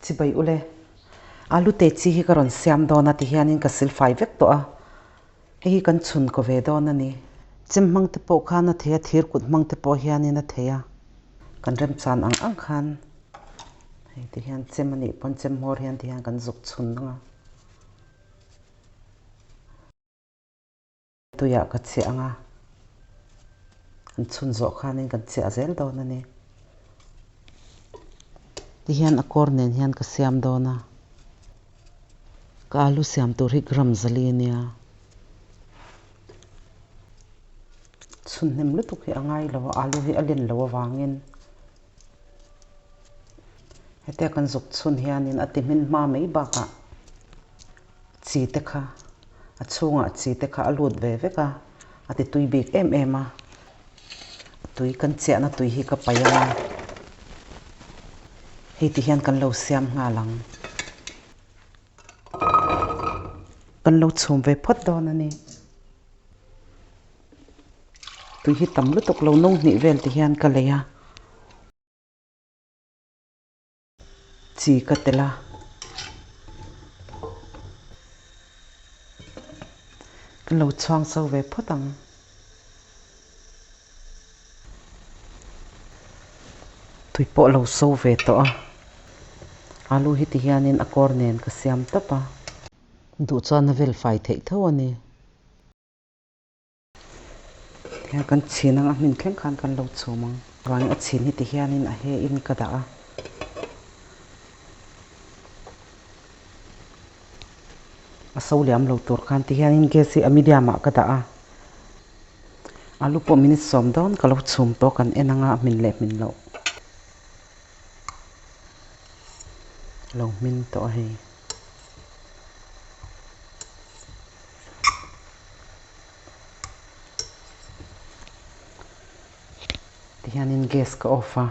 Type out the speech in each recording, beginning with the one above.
chi bai ule alu te chi hi karon siam dona ti hianin ka sil fai vek to a hi kan chun ko ve dona ni chim mang te po khana thea thir kut mang te po hianin a thea kan rem chan ang khan hei ti hian chem ani pon chem mor hian ti hian kan zuk chun nga tuya ka che anga kan chun zo khanin kan che azel dona ni ti hian akor nen hian ka siam dona ka alu siam tur hi gram zali nia chun nem lu tuk hi angai lo alu hi alin lo wangin hete kan zuk chun hianin atimin ma mei ba ka chi te kha achunga chi te kha alut ve ve ka ati tui bik em em a tui kan che na tui hi ka payang hi ti hian kan lo siam nga lang kan lo chum ve phot don ani tui hi tam lu tok lo nong ni vel ti hian ka leya chi ka tela kan lo chuang so ve photang tui po lo so ve to a alu hi ti hianin akor nen ka siam tapa du chuan vel fai thei tho ani thia kan chinang a min thleng khan kan lo chumang rang a chin hi ti hianin a he in ka da a so liam lo tur khan ti hianin ge si amidia ma ka da a alu po minute som don ka lo chum to kan enanga min le min lo min to hei ti hianin gas ka off a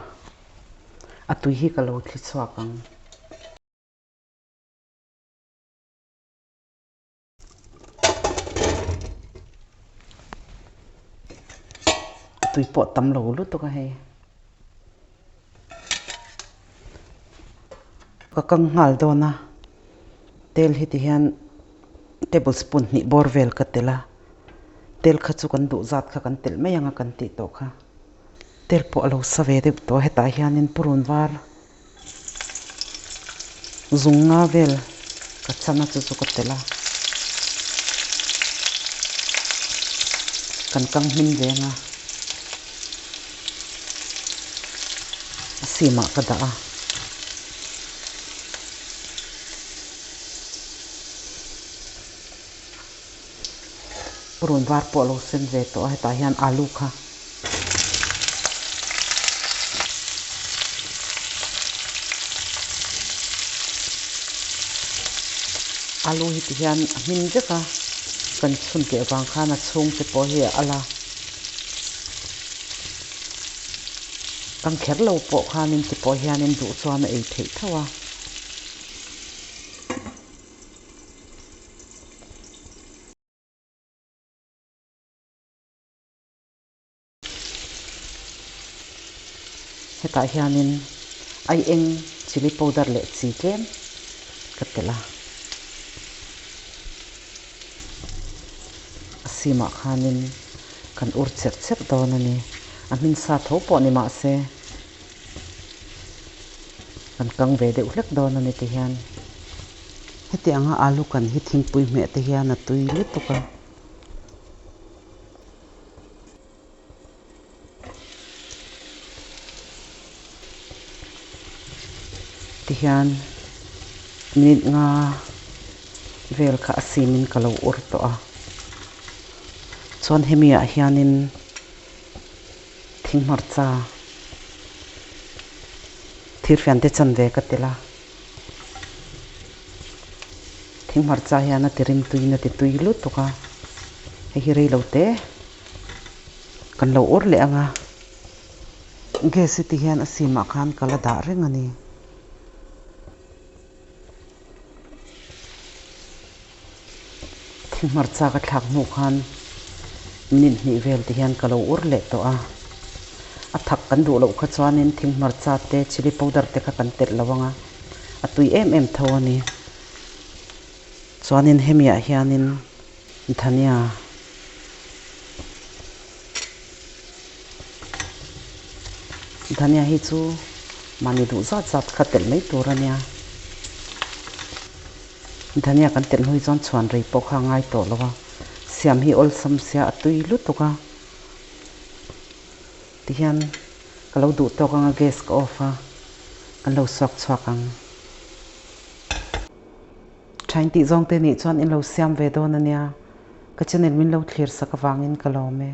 atui hi ka lo thli chuakang tui po tam lo lu to ka hei ka kang ngal do na tel hi ti hian tablespoon ni bor vel ka tela tel kha chu kan du zat kha kan tel mai anga kan ti to kha tel po lo save de to heta hianin purun war zunga vel ka chana chu chu ka tela kan kang min ve nga sima ka da a purun var po lo sen ve to heta hian alu kha alu hi ti hian min je ka kan chun ke wang kha na chung te po hi ala kan kher lo po khanin te po hianin du chuan ei thei thawa heta hianin ai eng chili powder le chi tlem katela asima khanin kan ur chep chep don ani amin sa tho po ni ma se kan kang ve de ulek don ani ti hian heti anga alu kan hi thingpui me te hian a tui le to ka ti hian minute nga vel kha asimin kalo ur to a chuan hemia hianin thing marcha thir fian te chan ve ka tela thing marcha hian a tirim tuina ti tui lu to ka hi rei lo te kan lo ur le anga ge si ti hian asima khan kala da reng ani thing marcha ka thak mu khan minute ni vel ti hian kalo ur le to a thak kan du lo kha chuanin thing marcha te chili powder te kha kan tel lawanga atui em tho ani chuanin hemia hianin dhania hi chu mani du zat khatel mai tur ania dhania kan tel hui chon chuan rei pawh kha ngai to lawa siam hi ol sam sia atui lutuka tihian kalau du to ka gas ka off a kan lo sok chhuakang thain ti zong te ni chuan in lo siam ve don ania ka channel min lo thlir sak awangin ka lo me